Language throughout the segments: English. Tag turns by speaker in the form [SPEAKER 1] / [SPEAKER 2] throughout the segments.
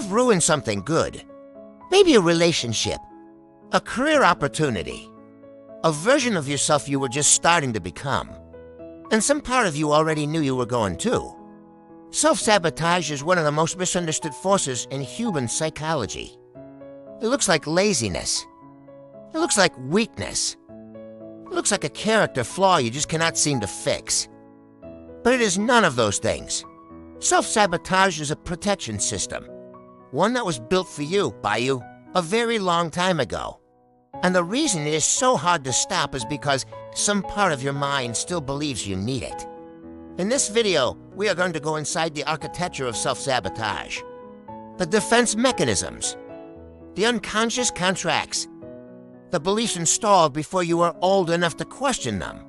[SPEAKER 1] have ruined something good. Maybe a relationship, a career opportunity, a version of yourself you were just starting to become. And some part of you already knew you were going to. Self-sabotage is one of the most misunderstood forces in human psychology. It looks like laziness. It looks like weakness. It looks like a character flaw you just cannot seem to fix. But it is none of those things. Self-sabotage is a protection system, one that was built for you, by you, a very long time ago. And the reason it is so hard to stop is because some part of your mind still believes you need it. In this video, we are going to go inside the architecture of self-sabotage, the defense mechanisms, the unconscious contracts, the beliefs installed before you were old enough to question them,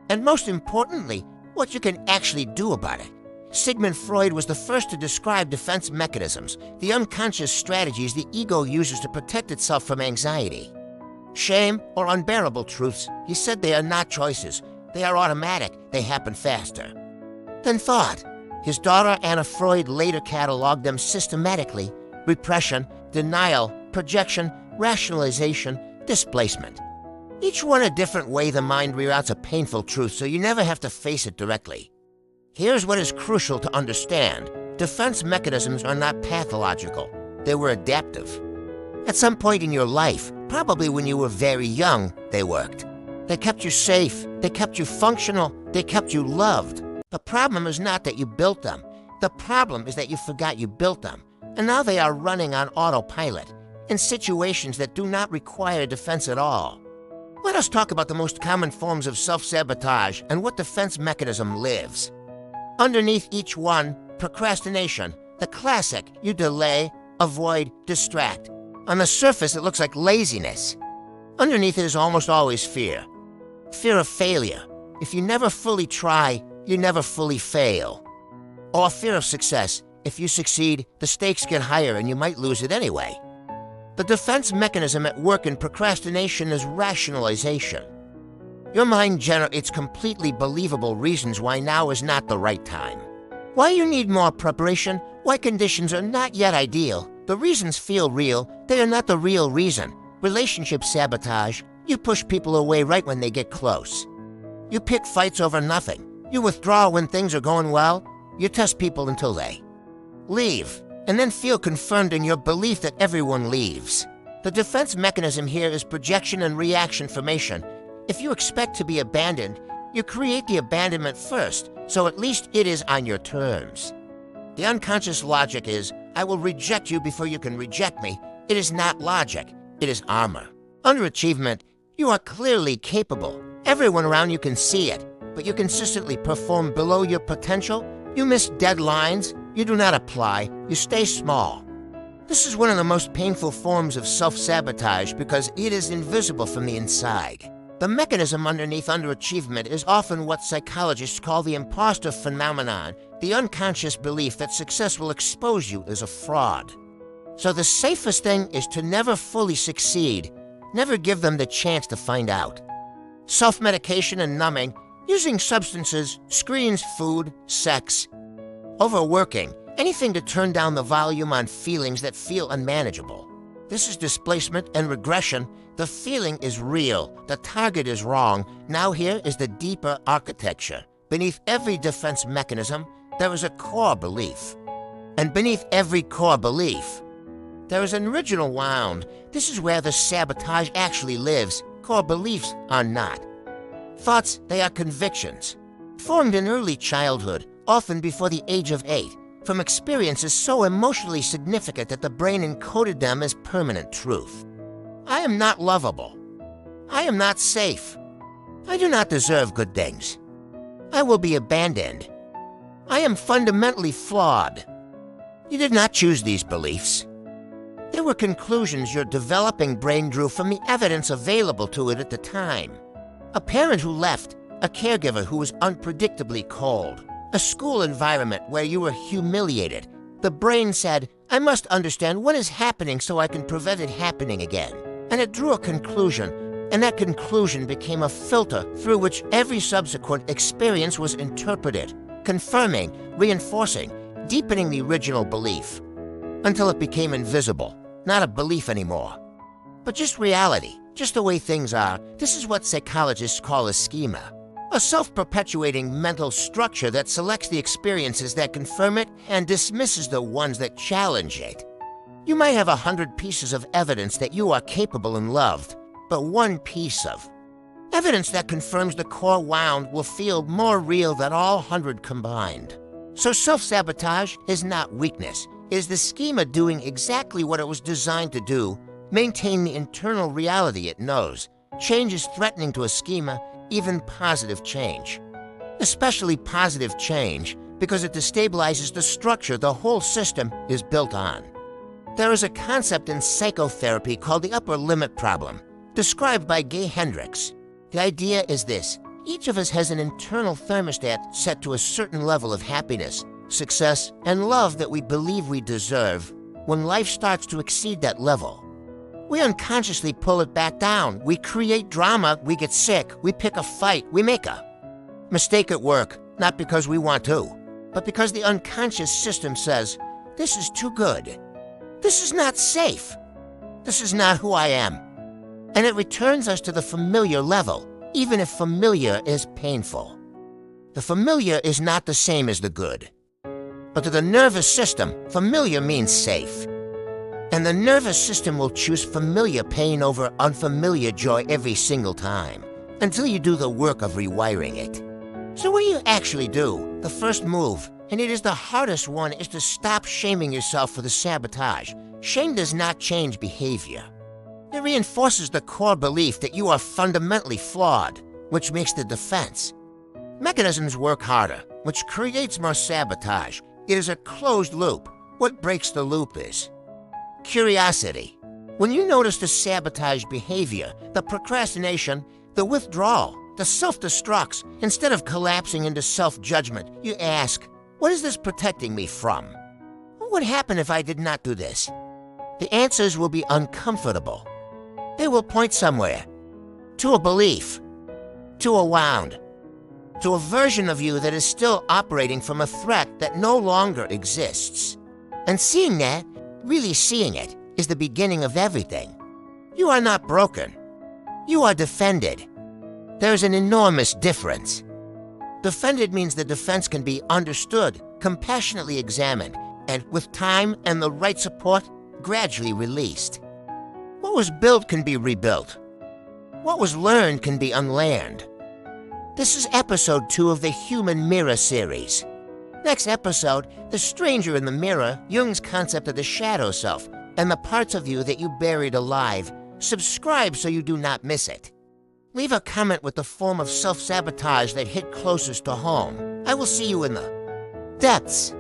[SPEAKER 1] and most importantly, what you can actually do about it. Sigmund Freud was the first to describe defense mechanisms, the unconscious strategies the ego uses to protect itself from anxiety. Shame or unbearable truths, he said they are not choices. They are automatic, they happen faster than thought. His daughter Anna Freud later cataloged them systematically: repression, denial, projection, rationalization, displacement. Each one a different way the mind reroutes a painful truth so you never have to face it directly. Here's what is crucial to understand. Defense mechanisms are not pathological. They were adaptive. At some point in your life, probably when you were very young, they worked. They kept you safe, they kept you functional, they kept you loved. The problem is not that you built them. The problem is that you forgot you built them, and now they are running on autopilot in situations that do not require defense at all. Let us talk about the most common forms of self-sabotage and what defense mechanism lives. Underneath each one, procrastination, the classic: you delay, avoid, distract. On the surface, it looks like laziness. Underneath it is almost always fear. Fear of failure. If you never fully try, you never fully fail. Or fear of success. If you succeed, the stakes get higher and you might lose it anyway. The defense mechanism at work in procrastination is rationalization. Your mind generates completely believable reasons why now is not the right time. Why you need more preparation, why conditions are not yet ideal. The reasons feel real, they are not the real reason. Relationship sabotage: you push people away right when they get close. You pick fights over nothing. You withdraw when things are going well. You test people until they leave, and then feel confirmed in your belief that everyone leaves. The defense mechanism here is projection and reaction formation. If you expect to be abandoned, you create the abandonment first, so at least it is on your terms. The unconscious logic is: I will reject you before you can reject me. It is not logic, it is armor. Underachievement: you are clearly capable. Everyone around you can see it, but you consistently perform below your potential. You miss deadlines, you do not apply, you stay small. This is one of the most painful forms of self-sabotage because it is invisible from the inside. The mechanism underneath underachievement is often what psychologists call the imposter phenomenon, the unconscious belief that success will expose you as a fraud. So the safest thing is to never fully succeed, never give them the chance to find out. Self-medication and numbing, using substances, screens, food, sex. Overworking, anything to turn down the volume on feelings that feel unmanageable. This is displacement and regression. The feeling is real, the target is wrong. Now here is the deeper architecture. Beneath every defense mechanism, there is a core belief. And beneath every core belief, there is an original wound. This is where the sabotage actually lives. Core beliefs are not. Thoughts, they are convictions, formed in early childhood, often before the age of 8, from experiences so emotionally significant that the brain encoded them as permanent truth. I am not lovable. I am not safe. I do not deserve good things. I will be abandoned. I am fundamentally flawed. You did not choose these beliefs. They were conclusions your developing brain drew from the evidence available to it at the time. A parent who left, a caregiver who was unpredictably cold, a school environment where you were humiliated. The brain said, I must understand what is happening so I can prevent it happening again. And it drew a conclusion, and that conclusion became a filter through which every subsequent experience was interpreted, confirming, reinforcing, deepening the original belief. until it became invisible, not a belief anymore, but just reality, just the way things are. This is what psychologists call a schema, a self-perpetuating mental structure that selects the experiences that confirm it and dismisses the ones that challenge it. You might have 100 pieces of evidence that you are capable and loved, but one piece of evidence that confirms the core wound will feel more real than all 100 combined. So self-sabotage is not weakness. It is the schema doing exactly what it was designed to do, maintain the internal reality it knows. Change is threatening to a schema, even positive change. Especially positive change, because it destabilizes the structure the whole system is built on. There is a concept in psychotherapy called the upper limit problem, described by Hendricks. The idea is this: each of us has an internal thermostat set to a certain level of happiness, success, and love that we believe we deserve. When life starts to exceed that level, we unconsciously pull it back down. We create drama, we get sick, we pick a fight, we make a mistake at work, not because we want to, but because the unconscious system says, this is too good. This is not safe. This is not who I am. And it returns us to the familiar level, even if familiar is painful. The familiar is not the same as the good. But to the nervous system, familiar means safe. And the nervous system will choose familiar pain over unfamiliar joy every single time, until you do the work of rewiring it. So what do you actually do? The first move, and it is the hardest one, is to stop shaming yourself for the sabotage. Shame does not change behavior. It reinforces the core belief that you are fundamentally flawed, which makes the defense mechanisms work harder, which creates more sabotage. It is a closed loop. What breaks the loop is curiosity. When you notice the sabotage behavior, the procrastination, the withdrawal, the self-destructs, instead of collapsing into self-judgment, you ask, what is this protecting me from? What would happen if I did not do this? The answers will be uncomfortable. They will point somewhere, to a belief, to a wound, to a version of you that is still operating from a threat that no longer exists. And seeing that, really seeing it, is the beginning of everything. You are not broken. You are defended. There's an enormous difference. Defended means the defense can be understood, compassionately examined, and with time and the right support, gradually released. What was built can be rebuilt. What was learned can be unlearned. This is episode 2 of the Human Mirror series. Next episode, The Stranger in the Mirror, Jung's concept of the shadow self, and the parts of you that you buried alive. Subscribe so you do not miss it. Leave a comment with the form of self-sabotage that hit closest to home. I will see you in the depths.